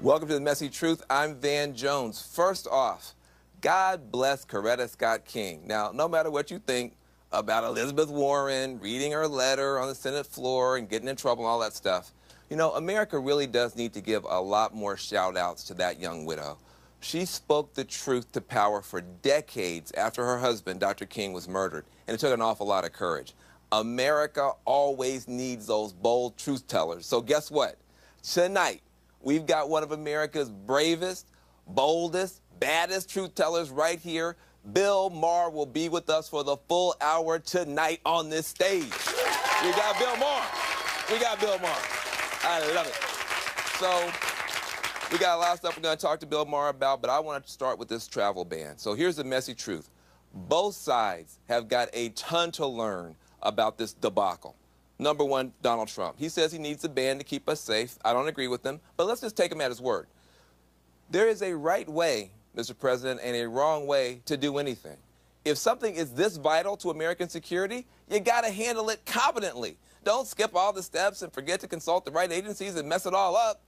Welcome to The Messy Truth. I'm Van Jones. First off, God bless Coretta Scott King. Now, no matter what you think about Elizabeth Warren reading her letter on the Senate floor and getting in trouble and all that stuff, you know, America really does need to give a lot more shout-outs to that young widow. She spoke the truth to power for decades after her husband, Dr. King, was murdered, and it took an awful lot of courage. America always needs those bold truth tellers. So guess what? Tonight, we've got one of America's bravest, boldest, baddest truth tellers right here. Bill Maher will be with us for the full hour tonight on this stage. We got Bill Maher. We got Bill Maher. I love it. So we got a lot of stuff we're going to talk to Bill Maher about, but I want to start with this travel ban. So here's the messy truth. Both sides have got a ton to learn about this debacle. Number one, Donald Trump. He says he needs a ban to keep us safe. I don't agree with him, but let's just take him at his word. There is a right way, Mr. President, and a wrong way to do anything. If something is this vital to American security, you got to handle it competently. Don't skip all the steps and forget to consult the right agencies and mess it all up.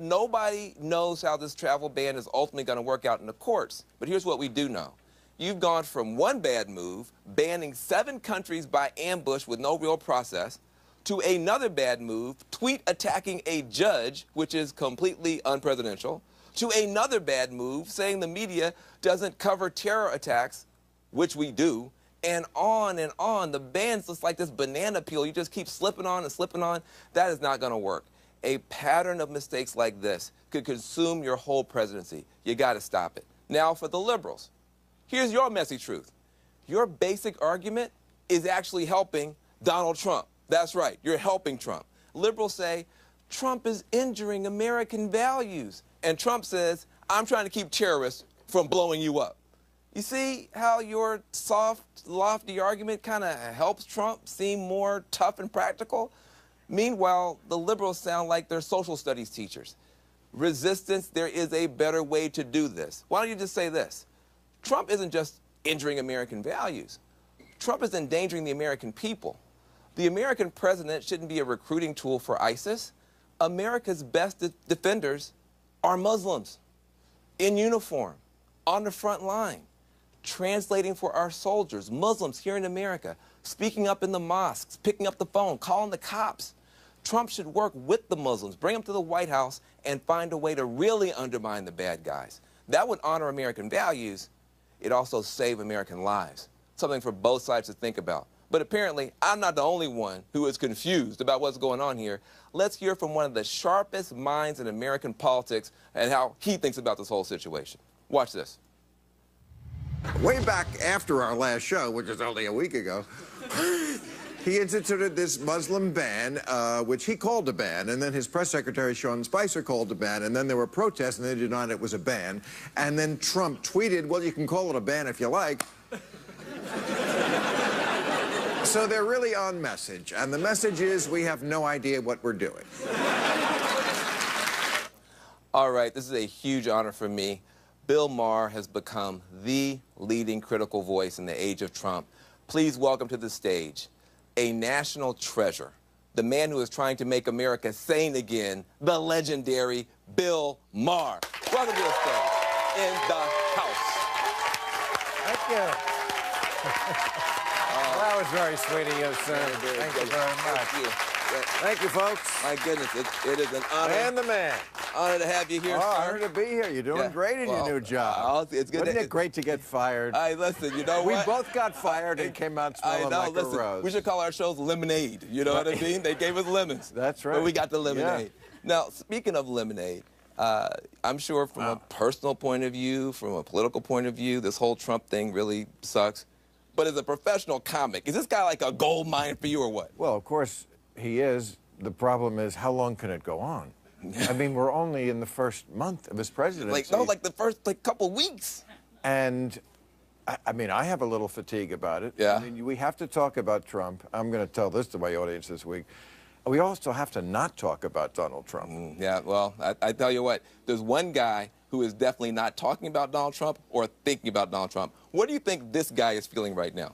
Nobody knows how this travel ban is ultimately going to work out in the courts, but here's what we do know. You've gone from one bad move, banning 7 countries by ambush with no real process, to another bad move, tweet attacking a judge, which is completely unpresidential, to another bad move, saying the media doesn't cover terror attacks, which we do, and on and on. The ban's just like this banana peel. You just keep slipping on and slipping on. That is not going to work. A pattern of mistakes like this could consume your whole presidency. You got to stop it. Now, for the liberals, here's your messy truth. Your basic argument is actually helping Donald Trump. That's right, you're helping Trump. Liberals say, Trump is injuring American values. And Trump says, I'm trying to keep terrorists from blowing you up. You see how your soft, lofty argument kind of helps Trump seem more tough and practical? Meanwhile, the liberals sound like they're social studies teachers. Resistance, there is a better way to do this. Why don't you just say this? Trump isn't just injuring American values. Trump is endangering the American people. The American president shouldn't be a recruiting tool for ISIS. America's best defenders are Muslims, in uniform, on the front line, translating for our soldiers, Muslims here in America, speaking up in the mosques, picking up the phone, calling the cops. Trump should work with the Muslims, bring them to the White House, and find a way to really undermine the bad guys. That would honor American values. It also save American lives. Something for both sides to think about. But apparently, I'm not the only one who is confused about what's going on here. Let's hear from one of the sharpest minds in American politics and how he thinks about this whole situation. Watch this. Way back after our last show, which was only a week ago, he instituted this Muslim ban, which he called a ban, and then his press secretary, Sean Spicer, called a ban, and then there were protests, and they denied it was a ban. And then Trump tweeted, well, you can call it a ban if you like. So they're really on message, and the message is we have no idea what we're doing. All right, this is a huge honor for me. Bill Maher has become the leading critical voice in the age of Trump. Please welcome to the stage a national treasure, the man who is trying to make America sane again, the legendary Bill Maher. Welcome to the stage in the house. Thank you. That was very sweet of you, sir. Thank you very much. Thank you. Thank you, folks. My goodness, it is an honor. And the man. Honor to have you here, Oh, sir. honor to be here. You're doing great in your new job. It's good. Wasn't it great to get fired? Hey, listen, you know we what? both got fired and came out smelling like a rose. We should call our shows Lemonade. You know what I mean? They gave us lemons. That's right. But we got the lemonade. Yeah. Now, speaking of lemonade, I'm sure from a personal point of view, from a political point of view, this whole Trump thing really sucks. But as a professional comic, is this guy like a gold mine for you or what? Well, of course, he is. The problem is, how long can it go on? I mean, we're only in the first month of his presidency. Like the first couple weeks. And, I mean, I have a little fatigue about it. Yeah. I mean, we have to talk about Trump. I'm going to tell this to my audience this week. We also have to not talk about Donald Trump. Yeah, well, I tell you what, there's one guy who is definitely not talking about Donald Trump or thinking about Donald Trump. What do you think this guy is feeling right now?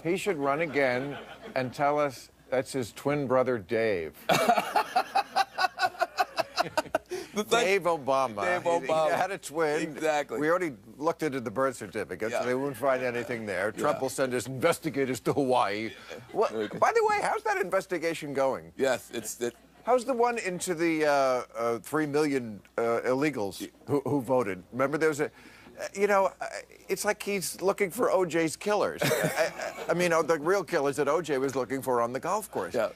He should run again and tell us that's his twin brother, Dave. Dave Obama. Dave Obama. He had a twin. Exactly. We already looked into the birth certificate, Yeah. so they won't find anything there. Trump Yeah. will send his investigators to Hawaii. Well, by the way, how's that investigation going? Yes, How's the one into the 3 million illegals who voted? Remember, there's a, it's like he's looking for OJ's killers. I mean, the real killers that OJ was looking for on the golf course. Yeah.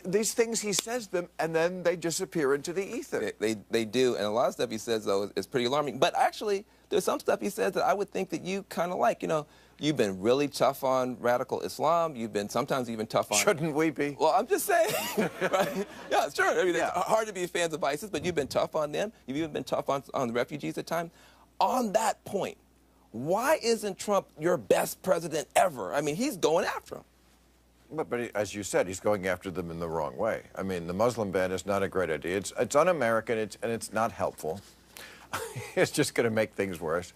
These things, he says them, and then they disappear into the ether. They do, and a lot of stuff he says, though, is pretty alarming. But actually, there's some stuff he says that I would think that you kind of like. You've been really tough on radical Islam. You've been sometimes even tough on... Shouldn't we be? Well, I'm just saying. Right? Yeah, sure. I mean, Yeah. It's hard to be fans of ISIS, but you've been tough on them. You've even been tough on the refugees at times. On that point, why isn't Trump your best president ever? I mean, he's going after them. But as you said, he's going after them in the wrong way. I mean, the Muslim ban is not a great idea. It's un-American, and it's not helpful. It's just going to make things worse.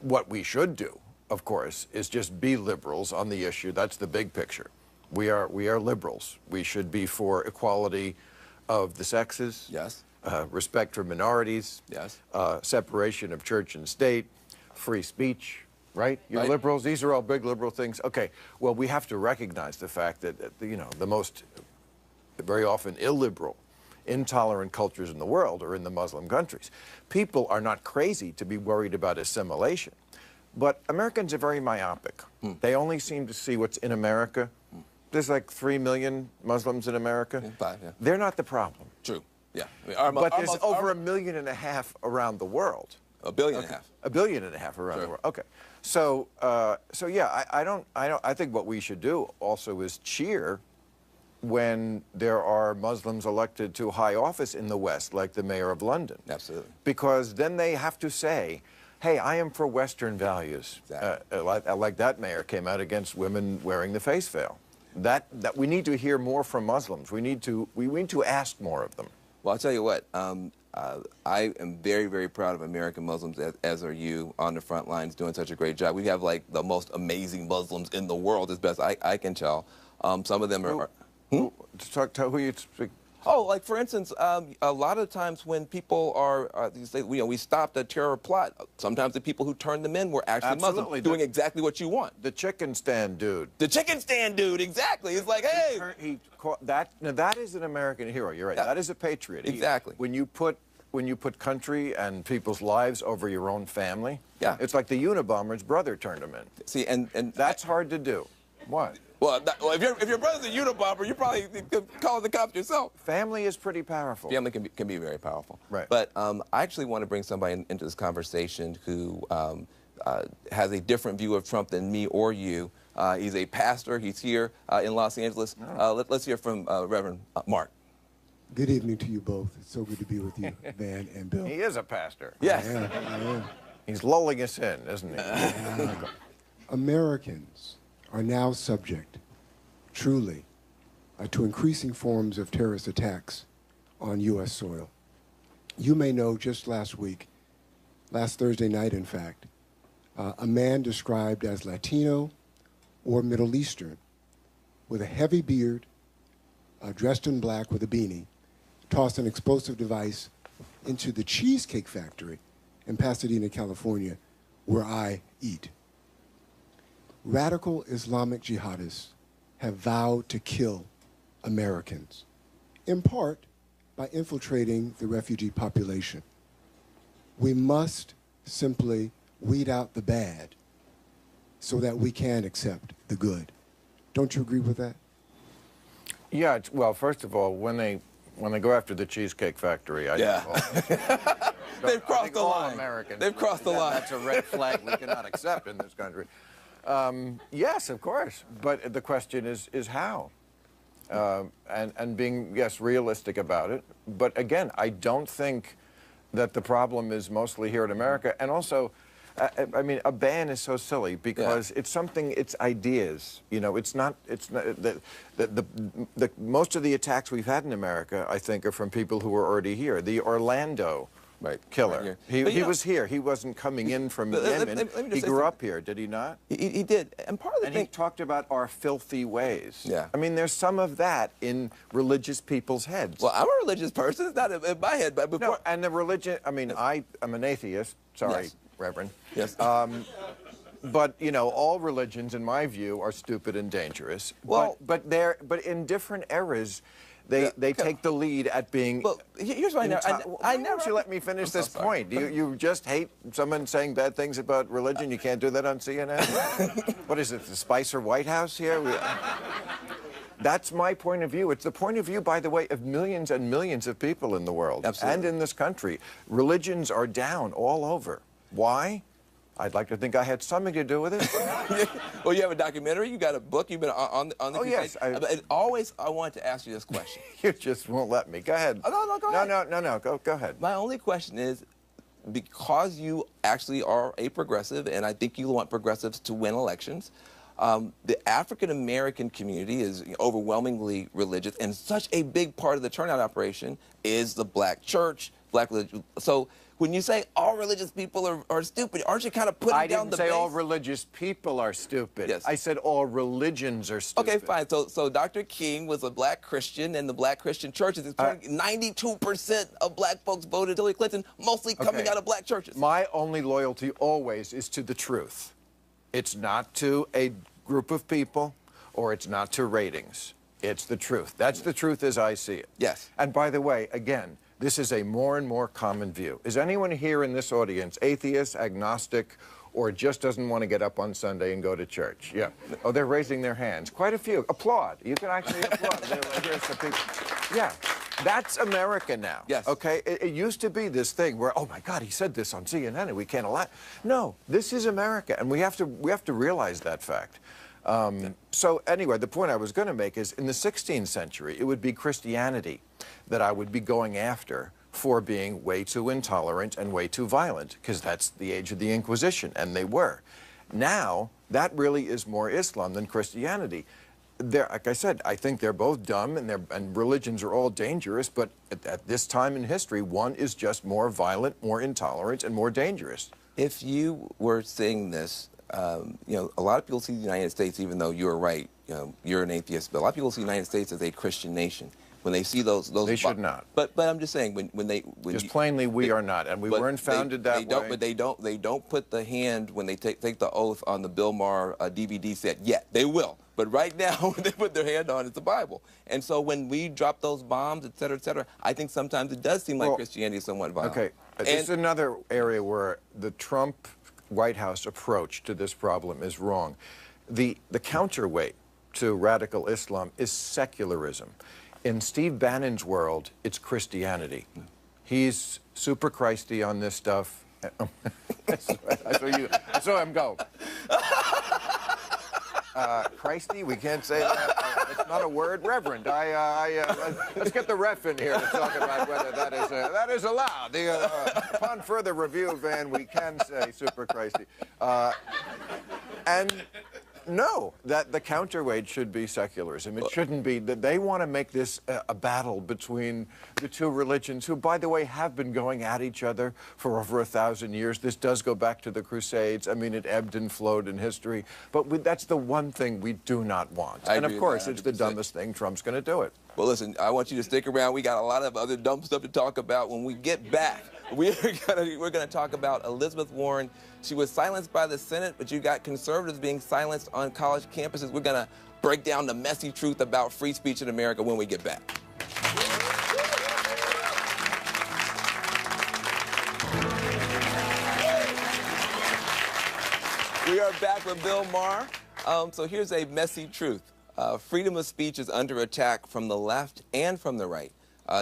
What we should do, of course, is just be liberals on the issue. That's the big picture. We are liberals. We should be for equality of the sexes. Yes. Respect for minorities. Yes. Separation of church and state. Free speech. Right? You're Right. liberals. These are all big liberal things. Okay. Well, we have to recognize the fact that, the most, very often illiberal, intolerant cultures in the world are in the Muslim countries. People are not crazy to be worried about assimilation. But Americans are very myopic. They only seem to see what's in America. There's like 3 million Muslims in America. 5, yeah. They're not the problem. True. Yeah. I mean, But there's over 1.5 million around the world. 1.5 billion. 1.5 billion around the world. Okay. So yeah, I think what we should do also is cheer when there are Muslims elected to high office in the West, like the mayor of London. Absolutely. Because then they have to say, hey, I am for Western values. Exactly. Like that mayor came out against women wearing the face veil. That we need to hear more from Muslims. We need to ask more of them. Well, I'll tell you what. I am very, very proud of American Muslims, as are you, on the front lines doing such a great job. We have like the most amazing Muslims in the world, as best I can tell. Some of them are. Talk to who you speak. Oh, like for instance, a lot of times when people are, we stopped a terror plot. Sometimes the people who turned them in were actually Absolutely. Muslim, doing exactly what you want. The chicken stand dude. The chicken stand dude, exactly. It's like, hey. That is an American hero. You're right. Yeah. That is a patriot. Exactly. When you put country and people's lives over your own family, yeah, it's like the Unabomber's brother turned him in. See, and that's hard to do. What? Well, if your brother's a Unabomber, you probably could call the cops yourself. Family is pretty powerful. Family can be very powerful. Right. But I actually want to bring somebody into this conversation who has a different view of Trump than me or you. He's a pastor. He's here in Los Angeles. Let's hear from Reverend Mark. Good evening to you both. It's so good to be with you, Van and Bill. He is a pastor. Yes. I am. He's lulling us in, isn't he? Americans are now subject, truly, to increasing forms of terrorist attacks on U.S. soil. You may know just last week, last Thursday night, in fact, a man described as Latino or Middle Eastern with a heavy beard, dressed in black with a beanie, tossed an explosive device into the Cheesecake Factory in Pasadena, California, where I eat. Radical Islamic jihadists have vowed to kill Americans, in part by infiltrating the refugee population. We must simply weed out the bad so that we can accept the good. Don't you agree with that? Yeah, well, first of all, when they go after the Cheesecake Factory, They've crossed the line. Americans, They've crossed the line. That's a red flag we cannot accept in this country. Yes, of course, but the question is how, and being realistic about it. But again, I don't think that the problem is mostly here in America, and also. I mean, a ban is so silly because it's something. It's ideas. It's not. It's not. Most of the attacks we've had in America, I think, are from people who are already here. The Orlando Right, killer. Right he here. he was here. He wasn't coming in from Yemen. let me just He say grew up something. here, did he not? He did. And part of the And thing... he talked about our filthy ways. Yeah. I mean, there's some of that in religious people's heads. Well, I'm a religious person. It's not in my head, but before... No, and the religion, I mean, I'm an atheist. Sorry, Yes. Reverend. Yes. But, you know, all religions, in my view, are stupid and dangerous. Well- but in different eras, they okay. take the lead at being... Well, here's what I never... Why don't you let me finish I'm so this sorry. point? You just hate someone saying bad things about religion? You can't do that on CNN? What is it, the Spicer White House here? That's my point of view. It's the point of view, by the way, of millions and millions of people in the world. Absolutely. And in this country. Religions are down all over. Why? I'd like to think I had something to do with it. Well, you have a documentary, you got a book, you've been on the Oh, yes, But always, I wanted to ask you this question. You just won't let me. Go ahead. Oh, no, go ahead. No. Go ahead. My only question is, because you actually are a progressive, and I think you want progressives to win elections, the African-American community is overwhelmingly religious, and such a big part of the turnout operation is the black church, black religion. So when you say all religious people are stupid, aren't you kind of putting I down didn't the say base? all religious people are stupid. Yes. I said all religions are stupid. Okay, fine. So Dr. King was a black Christian, and the black Christian churches, 92% of black folks voted Hillary Clinton, mostly coming out of black churches. My only loyalty always is to the truth. It's not to a group of people, or it's not to ratings. It's the truth. That's the truth as I see it. Yes. And by the way, again, this is a more and more common view. Is anyone here in this audience atheist, agnostic, or just doesn't want to get up on Sunday and go to church? Yeah. Oh, they're raising their hands. Quite a few. Applaud. You can actually applaud. Here's some people. Yeah. That's America now. Yes. Okay? It used to be this thing where, oh my God, he said this on CNN and we can't allow it. No, this is America, and we have to realize that fact. So anyway, the point I was going to make is in the 16th century, it would be Christianity that I would be going after for being way too intolerant and way too violent, because that's the age of the Inquisition, and they were. Now, that really is more Islam than Christianity. Like I said, I think they're both dumb, and religions are all dangerous, but at this time in history, one is just more violent, more intolerant, and more dangerous. If you were saying this, you know, a lot of people see the United States, even though you're right, you know, you're an atheist, but a lot of people see the United States as a Christian nation. When they see those They should not. But I'm just saying, Just plainly, we are not, and we weren't founded that way. But they don't put the hand when they take the oath on the Bill Maher DVD set yet. They will. But right now, when they put their hand on, it's the Bible. And so when we drop those bombs, et cetera, I think sometimes it does seem like Christianity is somewhat violent. Okay, this is another area where the Trump White House approach to this problem is wrong. The counterweight to radical Islam is secularism. In Steve Bannon's world, it's Christianity. He's super Christy on this stuff. I saw him go. Christy, we can't say that. It's not a word. Reverend, let's get the ref in here to talk about whether that is allowed. Upon further review, Van, we can say super Christy. And no, that the counterweight should be secularism. It shouldn't be that they want to make this a battle between the two religions, who, by the way, have been going at each other for over 1,000 years. This does go back to the Crusades. I mean, it ebbed and flowed in history. But that's the one thing we do not want. And of course, it's the dumbest thing. Trump's going to do it. Well, listen, I want you to stick around. We got a lot of other dumb stuff to talk about when we get back. We're gonna talk about Elizabeth Warren. She was silenced by the Senate, but you got conservatives being silenced on college campuses. We're gonna break down the messy truth about free speech in America when we get back. We are back with Bill Maher. So here's a messy truth. Freedom of speech is under attack from the left and from the right.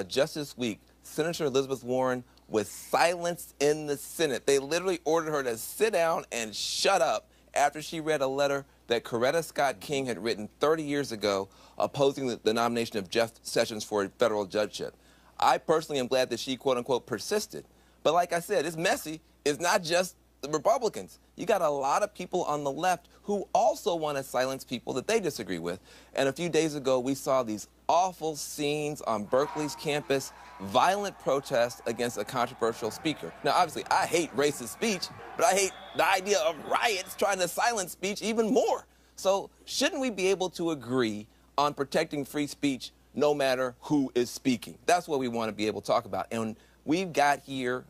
Just this week, Senator Elizabeth Warren was silenced in the Senate. They literally ordered her to sit down and shut up after she read a letter that Coretta Scott King had written 30 years ago opposing the nomination of Jeff Sessions for a federal judgeship. I personally am glad that she, quote-unquote, persisted. But like I said, it's messy. It's not just the Republicans. You got a lot of people on the left who also want to silence people that they disagree with. And a few days ago, we saw these awful scenes on Berkeley's campus, violent protests against a controversial speaker. Now, obviously, I hate racist speech, but I hate the idea of riots trying to silence speech even more. So shouldn't we be able to agree on protecting free speech no matter who is speaking? That's what we want to be able to talk about. And we've got here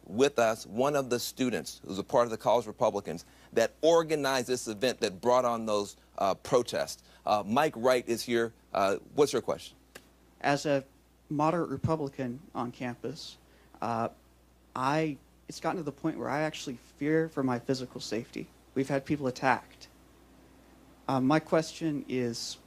with us one of the students who's a part of the College Republicans that organized this event that brought on those protests. Mike Wright is here. What's your question? As a moderate Republican on campus, it's gotten to the point where I actually fear for my physical safety. We've had people attacked. My question is,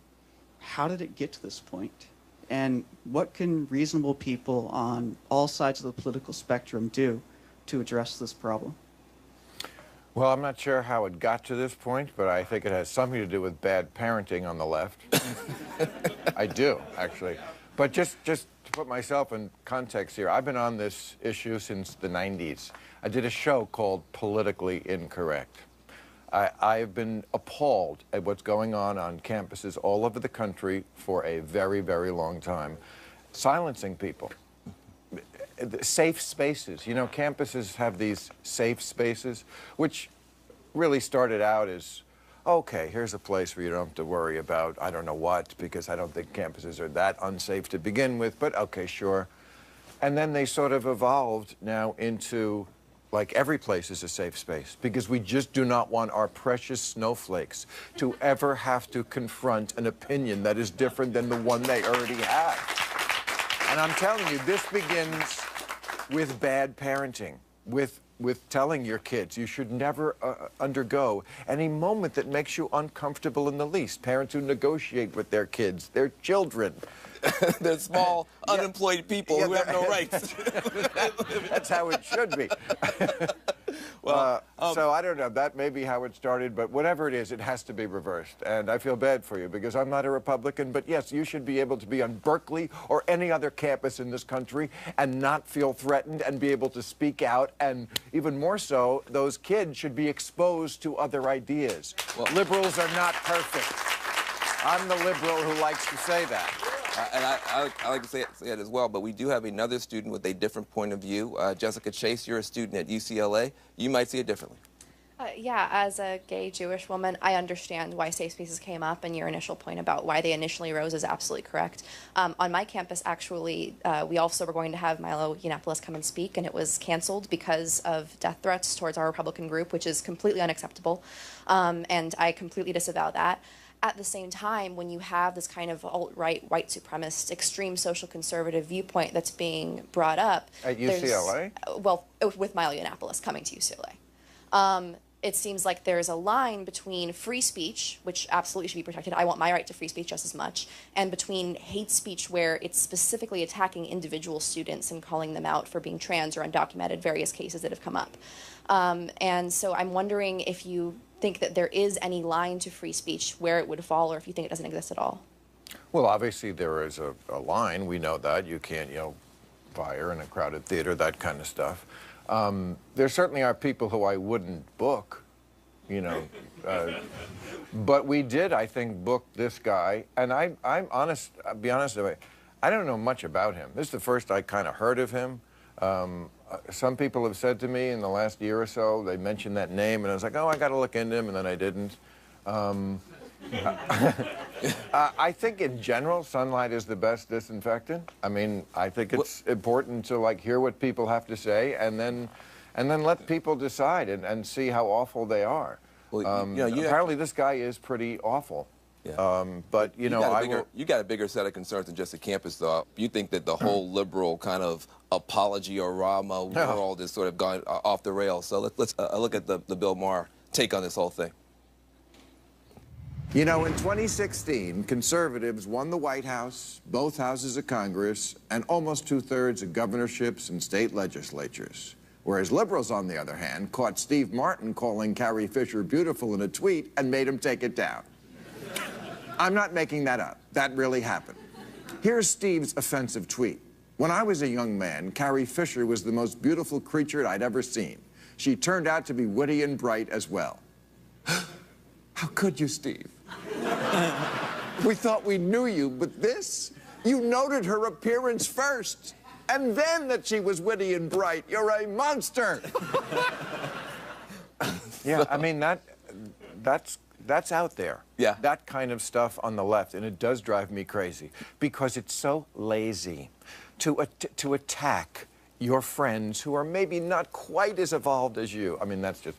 how did it get to this point? And what can reasonable people on all sides of the political spectrum do to address this problem? Well, I'm not sure how it got to this point, but I think it has something to do with bad parenting on the left. I do, actually. But just to put myself in context here, I've been on this issue since the 90s. I did a show called Politically Incorrect. I've been appalled at what's going on campuses all over the country for a very, very long time, silencing people. Safe spaces. You know, campuses have these safe spaces, which really started out as, okay, here's a place where you don't have to worry about I don't know what, because I don't think campuses are that unsafe to begin with, but okay, sure. And then they sort of evolved now into, like, every place is a safe space, because we just do not want our precious snowflakes to ever have to confront an opinion that is different than the one they already have. And I'm telling you, this begins with bad parenting, with telling your kids you should never undergo any moment that makes you uncomfortable in the least. Parents who negotiate with their kids, their children. They're small, unemployed people who have no rights. That's how it should be. Well, so I don't know, that may be how it started, but whatever it is, it has to be reversed. And I feel bad for you, because I'm not a Republican, but yes, you should be able to be on Berkeley or any other campus in this country and not feel threatened and be able to speak out, and even more so, those kids should be exposed to other ideas. Well, liberals are not perfect. I'm the liberal who likes to say that. And I like to say it as well, but we do have another student with a different point of view. Jessica Chase, you're a student at UCLA. You might see it differently. Yeah, as a gay Jewish woman, I understand why safe spaces came up, and your initial point about why they initially rose is absolutely correct. On my campus, actually, we also were going to have Milo Yiannopoulos come and speak, and it was canceled because of death threats towards our Republican group, which is completely unacceptable, and I completely disavow that. At the same time, when you have this kind of alt-right, white supremacist, extreme social conservative viewpoint that's being brought up... At UCLA? Well, with Milo Yiannopoulos coming to UCLA. It seems like there's a line between free speech, which absolutely should be protected, I want my right to free speech just as much, and between hate speech where it's specifically attacking individual students and calling them out for being trans or undocumented, various cases that have come up. And so I'm wondering if you think that there is any line to free speech, where it would fall, or if you think it doesn't exist at all. Well, obviously there is a line. We know that. You can't, fire in a crowded theater, that kind of stuff. There certainly are people who I wouldn't book, but we did, I think, book this guy. And I'm honest, I'll be honest with you, I don't know much about him. This is the first I kind of heard of him. Some people have said to me in the last year or so, they mentioned that name, and I was like, oh, I got to look into him, and then I didn't. I think in general, sunlight is the best disinfectant. I mean, I think it's important to hear what people have to say, and then let people decide and see how awful they are. Well, apparently this guy is pretty awful. Yeah. But you got a bigger set of concerns than just the campus, though. You think that the whole liberal kind of apology-orama world is sort of gone off the rails. So let's look at the Bill Maher take on this whole thing. You know, in 2016, conservatives won the White House, both houses of Congress, and almost 2/3 of governorships and state legislatures. Whereas liberals, on the other hand, caught Steve Martin calling Carrie Fisher beautiful in a tweet and made him take it down. I'm not making that up. That really happened. Here's Steve's offensive tweet. When I was a young man, Carrie Fisher was the most beautiful creature I'd ever seen. she turned out to be witty and bright as well. How could you, Steve? We thought we knew you, but this? You noted her appearance first, and then that she was witty and bright. You're a monster. Yeah, I mean, that's out there. Yeah. That kind of stuff on the left, and it does drive me crazy because it's so lazy to attack your friends who are maybe not quite as evolved as you. I mean, that's just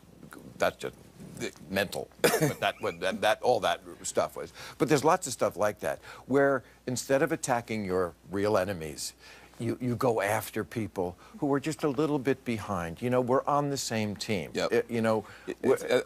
mental. But all that stuff was. But there's lots of stuff like that where instead of attacking your real enemies, you go after people who are just a little bit behind. You know, we're on the same team. Yep. You know,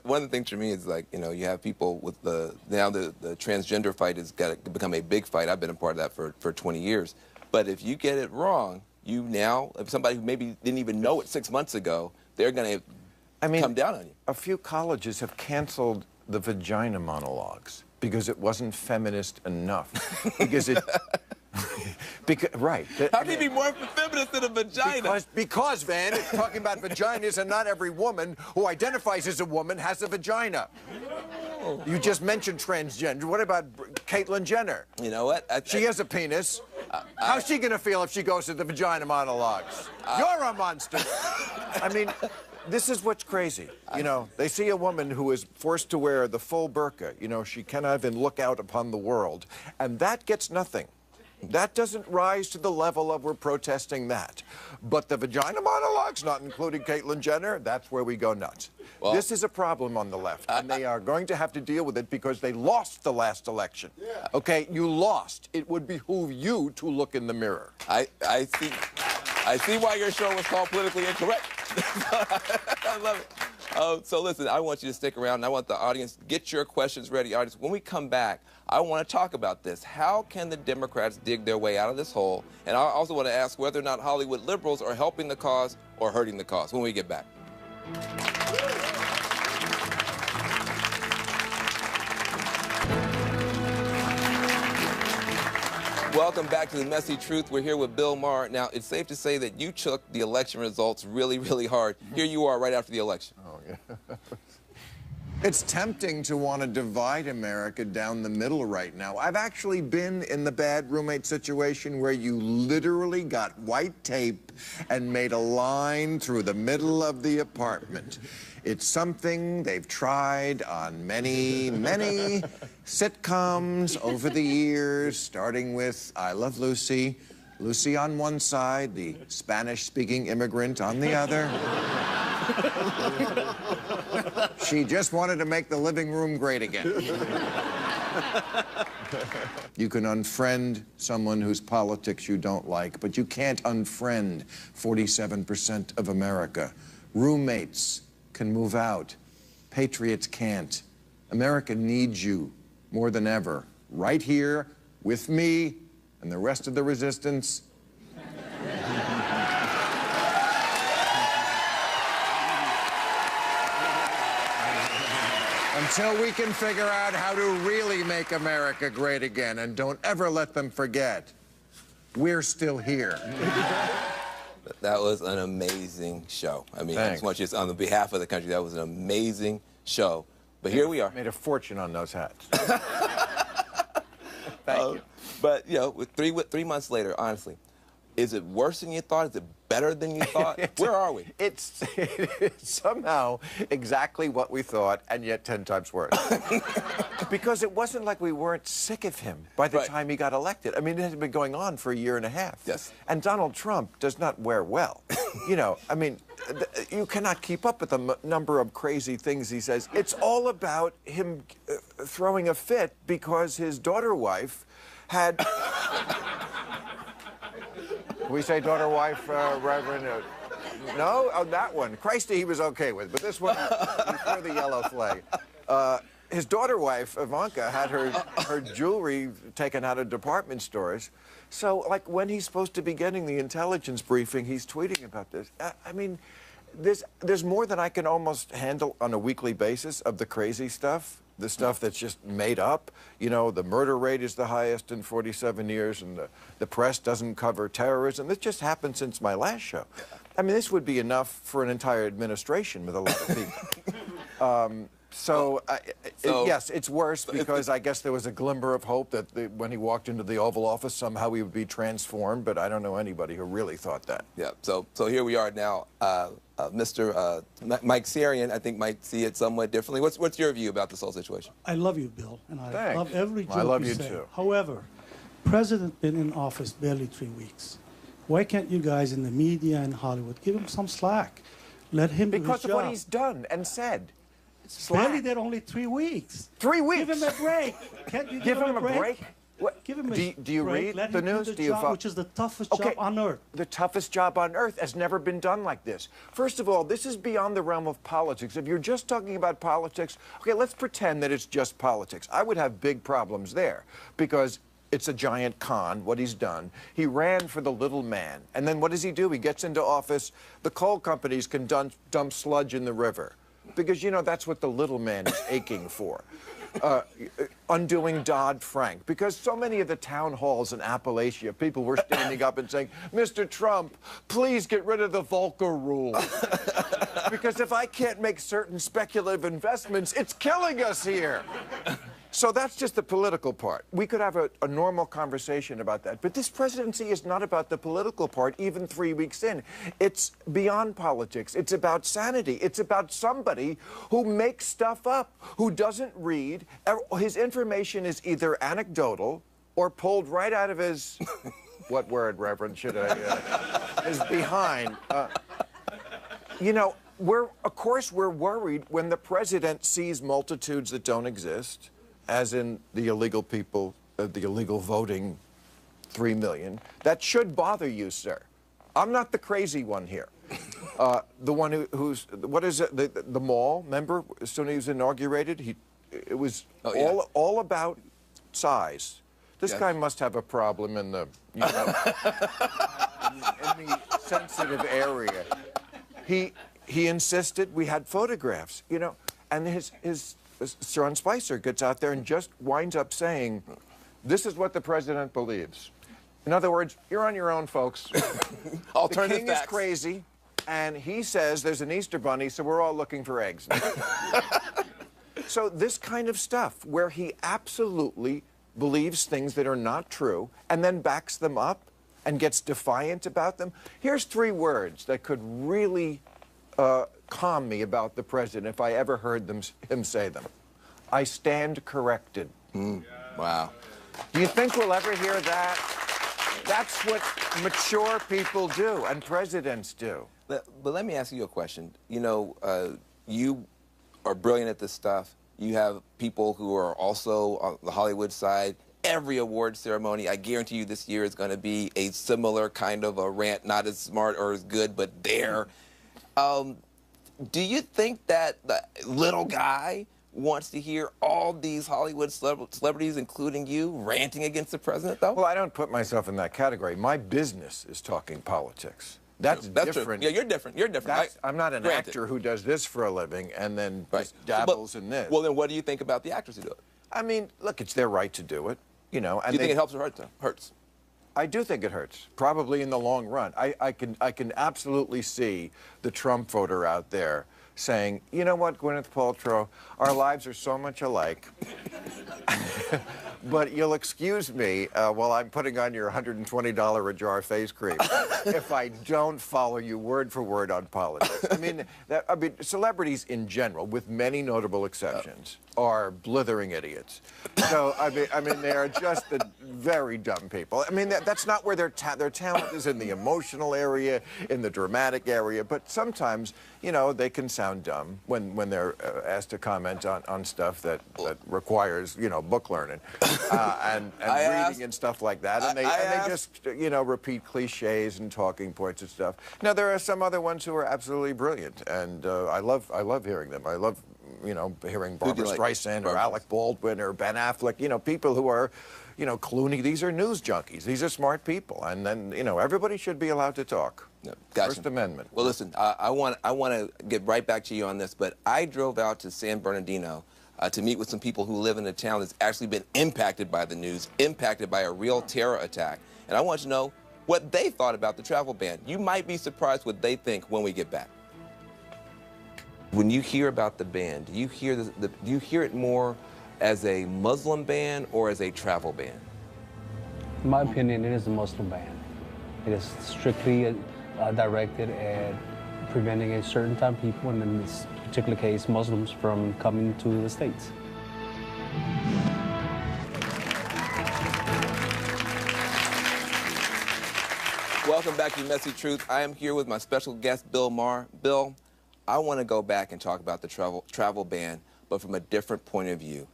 one of the things for me is like, you know, you have people with the transgender fight has got to become a big fight. I've been a part of that for 20 years. But if you get it wrong, you now, if somebody who maybe didn't even know it 6 months ago, they're going to come down on you. A few colleges have canceled the vagina monologues because it wasn't feminist enough. Because it... right. How can you be more feminist than a vagina? Because, Van, it's talking about vaginas, and not every woman who identifies as a woman has a vagina. Oh. You just mentioned transgender. What about Caitlyn Jenner? You know what? She has a penis. How's she going to feel if she goes to the vagina monologues? You're a monster. I mean, this is what's crazy. You know, they see a woman who is forced to wear the full burqa. You know, she cannot even look out upon the world. And that gets nothing. That doesn't rise to the level of we're protesting that. But the vagina monologues, not including Caitlyn Jenner, that's where we go nuts. Well, this is a problem on the left, and they are going to have to deal with it because they lost the last election. Yeah. Okay, you lost. It would behoove you to look in the mirror. I see why your show was called Politically Incorrect. I love it. So listen, I want you to stick around, and I want the audience, get your questions ready. Audience, when we come back, I want to talk about this. How can the Democrats dig their way out of this hole? And I also want to ask whether or not Hollywood liberals are helping the cause or hurting the cause when we get back. Welcome back to The Messy Truth. We're here with Bill Maher. Now, it's safe to say that you took the election results really, really hard. Here you are right after the election. Oh, yeah. It's tempting to want to divide America down the middle right now. I've actually been in the bad roommate situation where you literally got white tape and made a line through the middle of the apartment. It's something they've tried on many, many sitcoms over the years, starting with I Love Lucy. Lucy on one side, the Spanish-speaking immigrant on the other. She just wanted to make the living room great again. You can unfriend someone whose politics you don't like, but you can't unfriend 47% of America. Roommates can move out. Patriots can't. America needs you more than ever. Right here with me and the rest of the resistance. Until we can figure out how to really make America great again, and don't ever let them forget, we're still here. That was an amazing show. I mean, Thanks. I just want you to, on the behalf of the country, that was an amazing show. But here we are. Made a fortune on those hats. Thank you. But, you know, with 3 months later, honestly, is it worse than you thought? Is it better than you thought? Where are we? It's somehow exactly what we thought, and yet 10 times worse. Because it wasn't like we weren't sick of him by the time he got elected. I mean, it had been going on for a year and a half. Yes. And Donald Trump does not wear well. You know, I mean, you cannot keep up with the number of crazy things he says. It's all about him throwing a fit because his daughter wife had... We say daughter, wife, Reverend. No? Oh, that one. Christy, he was okay with, but this one, he threw the yellow flag. His daughter wife, Ivanka, had her jewelry taken out of department stores. So, like, when he's supposed to be getting the intelligence briefing, he's tweeting about this. I mean, there's more than I can almost handle on a weekly basis of the crazy stuff. The stuff that's just made up. You know, the murder rate is the highest in 47 years, and the press doesn't cover terrorism. This just happened since my last show. I mean, this would be enough for an entire administration with a lot of people. Yes, it's worse because I guess there was a glimmer of hope that when he walked into the Oval Office, somehow he would be transformed, but I don't know anybody who really thought that. Yeah, so here we are now. Mr. Mike Sarian, I think, might see it somewhat differently. What's your view about this whole situation? I love you, Bill, and I Thanks. love every joke I love you say. too. However, President been in office barely 3 weeks. Why can't you guys in the media and Hollywood give him some slack? Let him do his Because of what job. he's done and said. Barely there only 3 weeks. 3 weeks? Give him a break. Can't you Give him a break? What? Give him a do you break. read Let the him news? Do the Do you job, which is the toughest job on earth. The toughest job on earth has never been done like this. First of all, this is beyond the realm of politics. If you're just talking about politics, okay, let's pretend that it's just politics. I would have big problems there because it's a giant con, what he's done. He ran for the little man. And then what does he do? He gets into office. The coal companies can dump sludge in the river because, you know, that's what the little man is aching for. Undoing Dodd-Frank, because so many of the town halls in Appalachia, people were standing up and saying, Mr. Trump, please get rid of the Volcker rule. Because if I can't make certain speculative investments, it's killing us here. So that's just the political part. We could have a normal conversation about that. But this presidency is not about the political part, even 3 weeks in. It's beyond politics. It's about sanity. It's about somebody who makes stuff up, who doesn't read. His information is either anecdotal or pulled right out of his, what word, Reverend, should I, his behind. You know, of course we're worried when the president sees multitudes that don't exist, as in the illegal people, the illegal voting 3 million. That should bother you, sir. I'm not the crazy one here. The one who's, what is it, the mall, remember, as soon as he was inaugurated, it was all about size. This guy must have a problem in the, you know, in the sensitive area. He insisted we had photographs, you know, and his Sean Spicer gets out there and just winds up saying, this is what the president believes. In other words, you're on your own, folks. The king is crazy, and he says there's an Easter bunny, so we're all looking for eggs. So this kind of stuff, where he absolutely believes things that are not true, and then backs them up and gets defiant about them. Here's 3 words that could really calm me about the president if I ever heard him say them. I stand corrected. Wow. Do you think we'll ever hear that? That's what mature people do and presidents do. But let me ask you a question. You know, you are brilliant at this stuff. You have people who are also on the Hollywood side. Every award ceremony, I guarantee you this year is going to be a similar kind of a rant, not as smart or as good, but there. Do you think that the little guy wants to hear all these Hollywood celebrities, including you, ranting against the president, though? Well, I don't put myself in that category. My business is talking politics. That's different. True. Yeah, you're different. You're different. I'm not an actor who does this for a living and then just dabbles in this. Well, then what do you think about the actors who do it? I mean, look, it's their right to do it, you know. And do you think it helps or hurts them? Hurts. I do think it hurts, probably in the long run. I can absolutely see the Trump voter out there saying, you know what, Gwyneth Paltrow, our lives are so much alike. But you'll excuse me while I'm putting on your $120 a jar face cream if I don't follow you word for word on politics. I mean, celebrities in general, with many notable exceptions, are blithering idiots. So I mean, they are just the very dumb people. I mean, that's not where their talent is, in the emotional area, in the dramatic area. But sometimes, you know, they can sound dumb when they're asked to comment on stuff that requires, you know, book learning and reading and stuff like that. And they just, you know, repeat cliches and talking points and stuff. Now, there are some other ones who are absolutely brilliant, and I love hearing them. I love, you know, hearing Barbara Streisand or Alec Baldwin or Ben Affleck, you know, people who are, you know, Clooney. These are news junkies. These are smart people. And then, you know, everybody should be allowed to talk. Gotcha. First Amendment. Well, listen, I want to get right back to you on this, but I drove out to San Bernardino to meet with some people who live in a town that's actually been impacted by the news, impacted by a real terror attack. And I want you to know, what they thought about the travel ban. You might be surprised what they think when we get back. When you hear about the ban, do you hear it more as a Muslim ban or as a travel ban? In my opinion, it is a Muslim ban. It is strictly directed at preventing a certain type of people, and in this particular case, Muslims, from coming to the States. Welcome back to Messy Truth. I am here with my special guest, Bill Maher. Bill, I want to go back and talk about the travel ban, but from a different point of view.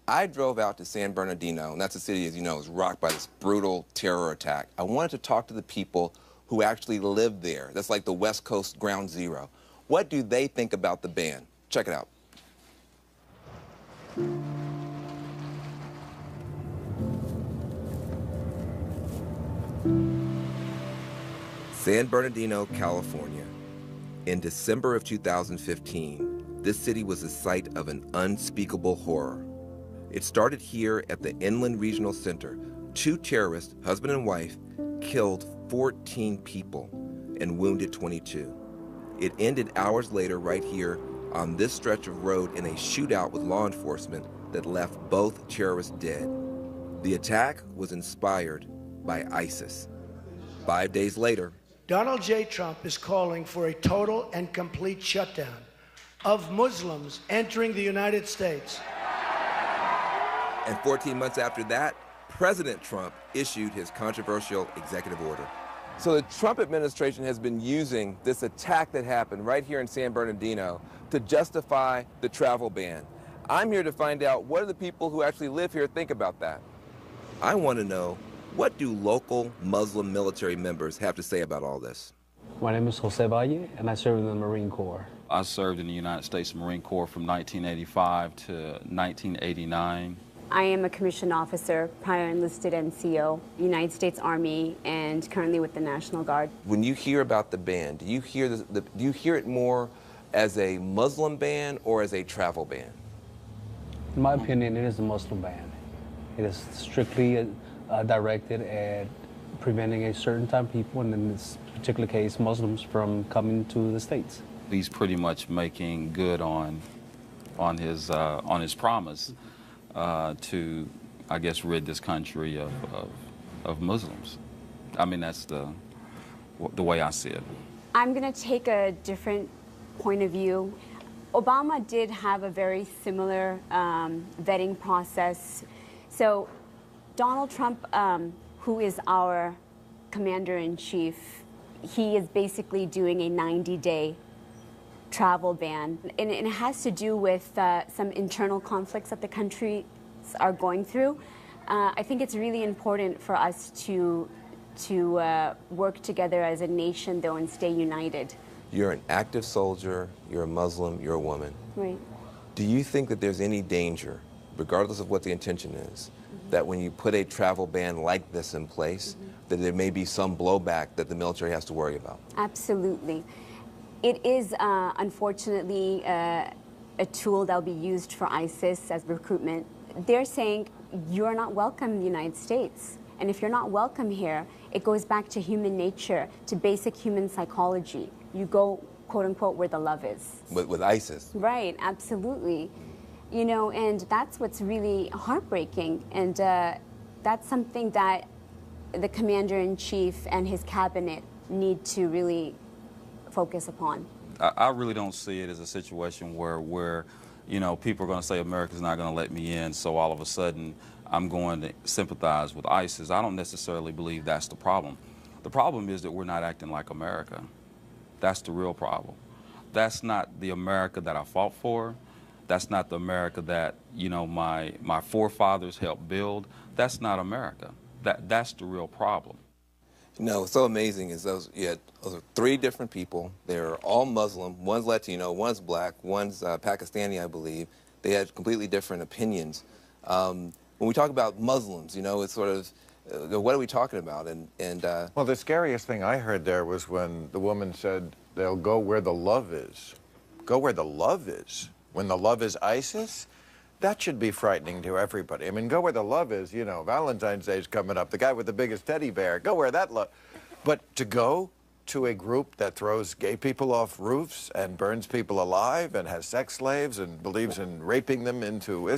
I drove out to San Bernardino, and that's a city, as you know, is rocked by this brutal terror attack. I wanted to talk to the people who actually live there. That's like the West Coast ground zero. What do they think about the ban? Check it out. San Bernardino, California. In December of 2015, this city was the site of an unspeakable horror. It started here at the Inland Regional Center. Two terrorists, husband and wife, killed 14 people and wounded 22. It ended hours later right here on this stretch of road in a shootout with law enforcement that left both terrorists dead. The attack was inspired by ISIS. 5 days later, Donald J. Trump is calling for a total and complete shutdown of Muslims entering the United States. And 14 months after that, President Trump issued his controversial executive order. So the Trump administration has been using this attack that happened right here in San Bernardino to justify the travel ban. I'm here to find out what do the people who actually live here think about that. I want to know, what do local Muslim military members have to say about all this? My name is Jose Valle, and I serve in the Marine Corps. I served in the United States Marine Corps from 1985 to 1989. I am a commissioned officer, prior enlisted NCO, United States Army, and currently with the National Guard. When you hear about the ban, do you hear it more as a Muslim ban or as a travel ban? In my opinion, it is a Muslim ban. It is strictly directed at preventing a certain type of people, and in this particular case, Muslims, from coming to the States. He's pretty much making good on his promise to, I guess, rid this country of Muslims. I mean, that's the way I see it. I'm going to take a different point of view. Obama did have a very similar vetting process. So Donald Trump, who is our commander-in-chief, he is basically doing a 90-day travel ban. And it has to do with some internal conflicts that the countries are going through. I think it's really important for us to work together as a nation, though, and stay united. You're an active soldier, you're a Muslim, you're a woman. Right. Do you think that there's any danger, regardless of what the intention is, that when you put a travel ban like this in place, that there may be some blowback that the military has to worry about? Absolutely. It is, unfortunately, a tool that will be used for ISIS as recruitment. They're saying, you're not welcome in the United States. And if you're not welcome here, it goes back to human nature, to basic human psychology. You go, quote unquote, where the love is. With ISIS. Right, absolutely. You know, and that's what's really heartbreaking. And that's something that the commander-in-chief and his cabinet need to really focus upon. I really don't see it as a situation where you know, people are going to say America's not going to let me in, so all of a sudden I'm going to sympathize with ISIS. I don't necessarily believe that's the problem. The problem is that we're not acting like America. That's the real problem. That's not the America that I fought for. That's not the America that, you know, my forefathers helped build. That's not America. That's the real problem. You know, what's so amazing is those are three different people. They're all Muslim. One's Latino, one's black, one's Pakistani, I believe. They had completely different opinions. When we talk about Muslims, you know, it's sort of, what are we talking about? Well, the scariest thing I heard there was when the woman said, they'll go where the love is. Go where the love is. When the love is ISIS? That should be frightening to everybody. I mean, go where the love is, you know, Valentine's Day is coming up. The guy with the biggest teddy bear, go where that love. But to go to a group that throws gay people off roofs and burns people alive and has sex slaves and believes in raping them into...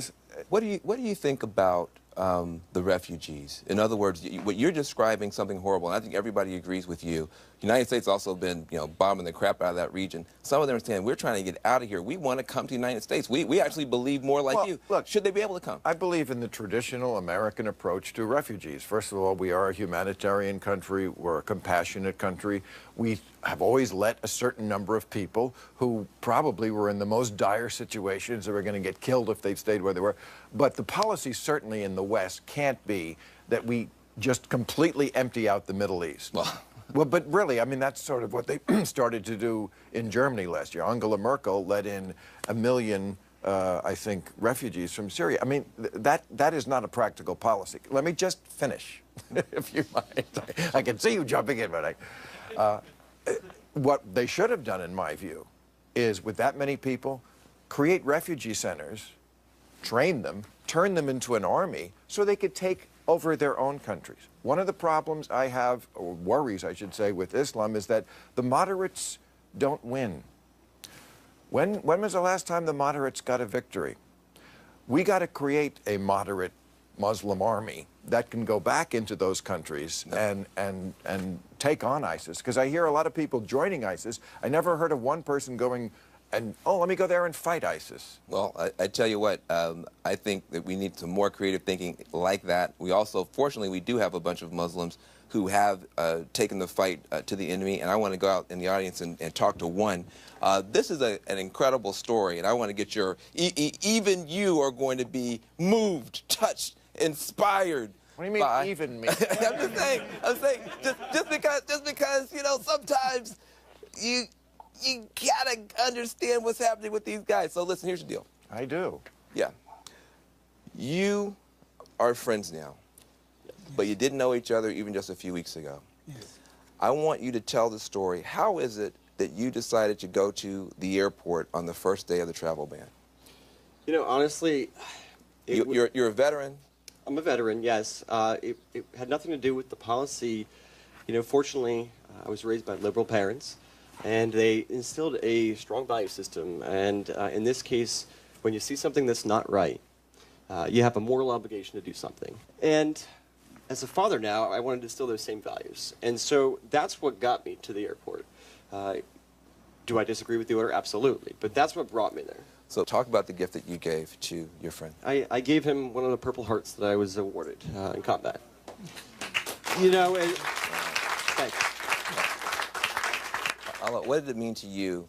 What do you think about the refugees? In other words, what you're describing something horrible, and I think everybody agrees with you. The United States also been, bombing the crap out of that region. Some of them are saying, we're trying to get out of here. We want to come to the United States. We actually believe more like you. Look, should they be able to come? I believe in the traditional American approach to refugees. First of all, we are a humanitarian country. We're a compassionate country. We have always let a certain number of people who probably were in the most dire situations that were going to get killed if they stayed where they were. But the policy certainly in the West can't be that we just completely empty out the Middle East. Well, but really, I mean, that's sort of what they started to do in Germany last year. Angela Merkel let in 1 million, I think, refugees from Syria. I mean, that is not a practical policy. Let me just finish, if you mind. I can see you jumping in, but what they should have done, in my view, is with that many people, create refugee centers, train them, turn them into an army so they could take over their own countries. One of the problems I have, or worries I should say, with Islam is that the moderates don't win. When was the last time the moderates got a victory? We got to create a moderate Muslim army that can go back into those countries and take on ISIS. Because I hear a lot of people joining ISIS. I never heard of one person going and, oh, let me go there and fight ISIS. Well, I tell you what, I think that we need some more creative thinking like that. We also, fortunately, we do have a bunch of Muslims who have taken the fight to the enemy, and I want to go out in the audience and talk to one. This is an incredible story, and I want to get your, even you are going to be moved, touched, inspired. What do you mean, even me? I'm saying, just because, sometimes you gotta understand what's happening with these guys. So listen, here's the deal. I do. Yeah. You are friends now, but you didn't know each other even just a few weeks ago. Yes. I want you to tell the story. How is it that you decided to go to the airport on the first day of the travel ban? Honestly, you're a veteran? I'm a veteran, yes. It had nothing to do with the policy. Fortunately, I was raised by liberal parents, and they instilled a strong value system. And in this case, when you see something that's not right, you have a moral obligation to do something. And as a father now, I wanted to instill those same values. And so that's what got me to the airport. Do I disagree with the order? Absolutely. But that's what brought me there. So talk about the gift that you gave to your friend. I gave him one of the Purple Hearts that I was awarded in combat. Thanks. What did it mean to you?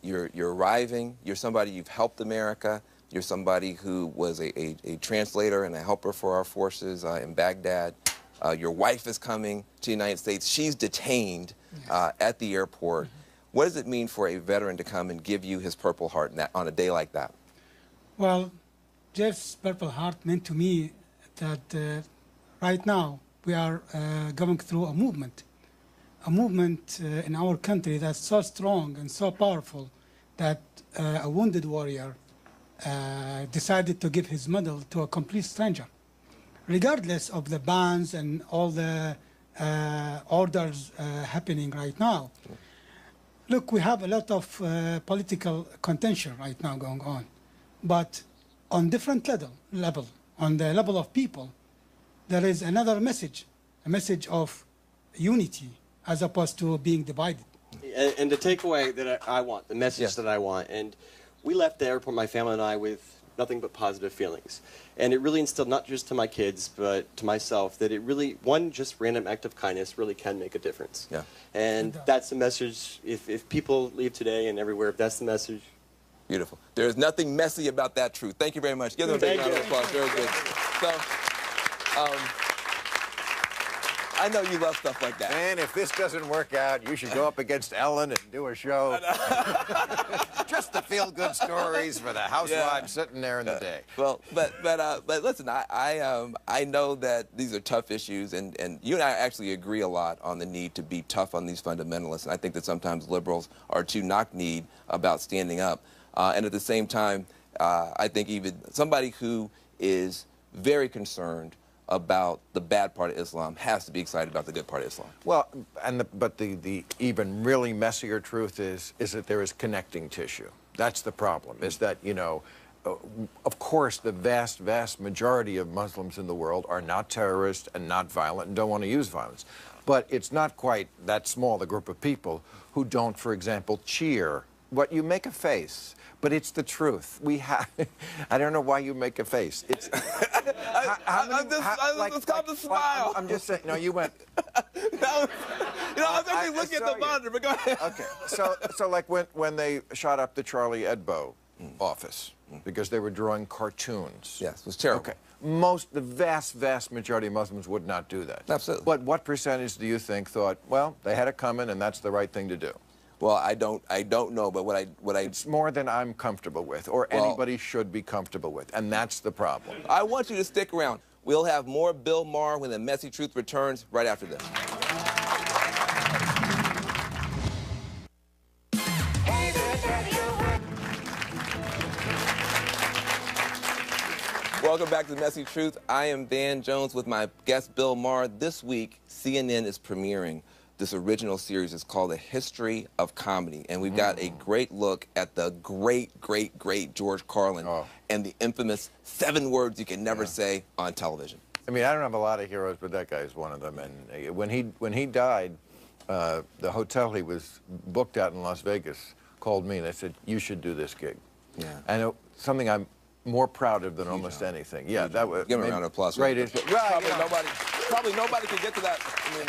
You're arriving, you're somebody, you've helped America, you're somebody who was a translator and a helper for our forces in Baghdad. Your wife is coming to the United States. She's detained at the airport. What does it mean for a veteran to come and give you his Purple Heart on a day like that? Well, Jeff's Purple Heart meant to me that right now we are going through a movement in our country that's so strong and so powerful that a wounded warrior decided to give his medal to a complete stranger, regardless of the bans and all the orders happening right now. Look, we have a lot of political contention right now going on, but on different level, on the level of people, there is another message, a message of unity as opposed to being divided. And the takeaway that I want, the message that I want, and we left the airport, my family and I, with nothing but positive feelings. And it really instilled, not just to my kids, but to myself, that it really, one just random act of kindness really can make a difference. Yeah. And that's the message, if people leave today and everywhere, if that's the message. Beautiful. There is nothing messy about that truth. Thank you very much. Give them a big round of applause. Very good. So, I know you love stuff like that. And if this doesn't work out, you should go up against Ellen and do a show. Just the feel-good stories for the housewives sitting there in the day. Well, but listen, I know that these are tough issues, and you and I actually agree a lot on the need to be tough on these fundamentalists. And I think that sometimes liberals are too knock-kneed about standing up. And at the same time, I think even somebody who is very concerned about the bad part of Islam has to be excited about the good part of Islam. Well, but the even really messier truth is that there is connecting tissue. That's the problem, is that, you know, of course, the vast, vast majority of Muslims in the world are not terrorists and not violent and don't want to use violence. But it's not quite that small, the group of people who don't, for example, cheer. What you make a face, but it's the truth. We have. I don't know why you make a face. It's. It's called the smile. I'm just saying. No, you went. No, you know, I was actually looking at the monitor, but go ahead. Okay, so like when they shot up the Charlie Hebdo office because they were drawing cartoons. Yes, it was terrible. Okay, the vast majority of Muslims would not do that. Absolutely. But what percentage do you think thought, well, they had it coming and that's the right thing to do? Well, I don't know, but what I it's more than I'm comfortable with, or anybody should be comfortable with, and that's the problem. I want you to stick around. We'll have more Bill Maher when the Messy Truth returns right after this. Welcome back to The Messy Truth. I am Van Jones with my guest Bill Maher. This week, CNN is premiering this original series. It's called The History of Comedy. And we've got a great look at the great George Carlin and the infamous 7 words you can never say on television. I mean, I don't have a lot of heroes, but that guy is one of them. And when he died, the hotel he was booked at in Las Vegas called me and they said, you should do this gig. Yeah. And something I'm more proud of than almost anything. Yeah, that was. Give him a round of applause. Right. Probably nobody could get to that. I mean,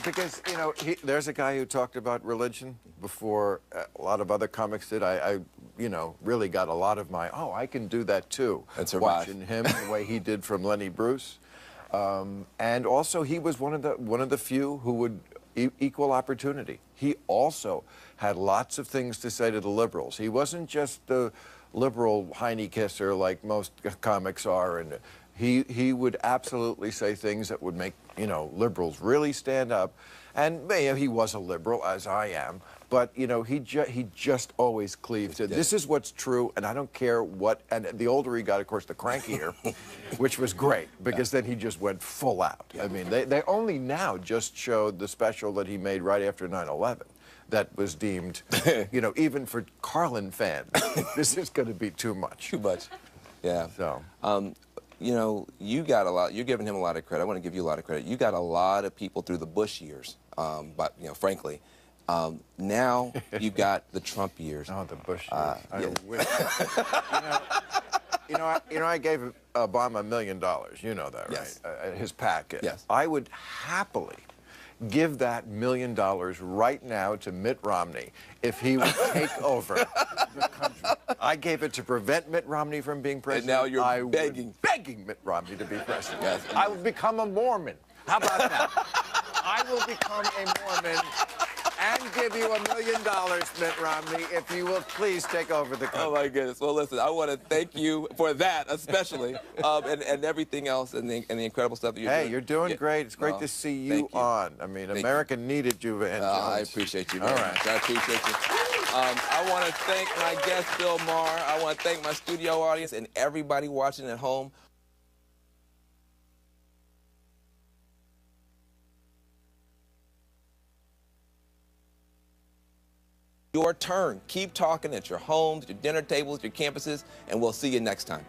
because, you know, there's a guy who talked about religion before a lot of other comics did. I you know, really got a lot of my, I can do that too. And survive. Watching him the way he did from Lenny Bruce. And also he was one of the few who would equal opportunity. He also had lots of things to say to the liberals. He wasn't just the liberal Heine kisser like most comics are, and he would absolutely say things that would make, you know, liberals really stand up. And he was a liberal, as I am, but, you know, he just always cleaved to, this is what's true, and I don't care what, and the older he got, of course, the crankier, which was great, because then he just went full out. I mean, they only now just showed the special that he made right after 9/11. That was deemed, you know, even for Carlin fans, this is going to be too much. Too much. Yeah. So. You know, you got a lot. You're giving him a lot of credit. I want to give you a lot of credit. You got a lot of people through the Bush years, but you know, frankly, now you got the Trump years. Oh, the Bush years. I wish. You know, I gave Obama $1 million. You know that, yes. Right? His package. Yes. I would happily give that $1 million right now to Mitt Romney if he would take over the country. I gave it to prevent Mitt Romney from being president. And now you're begging Mitt Romney to be president. Yes. I would become a Mormon. How about that? I will become a Mormon and give you $1 million, Mitt Romney, if you will please take over the country. Oh, my goodness. Well, listen, I want to thank you for that, especially, and everything else, and the incredible stuff that you're doing. Hey, you're doing great. It's great to see you on. I mean, America needed you, Van Jones. I appreciate you very much. I appreciate you. I want to thank my guest, Bill Maher. I want to thank my studio audience and everybody watching at home. Your turn. Keep talking at your homes, your dinner tables, your campuses, and we'll see you next time.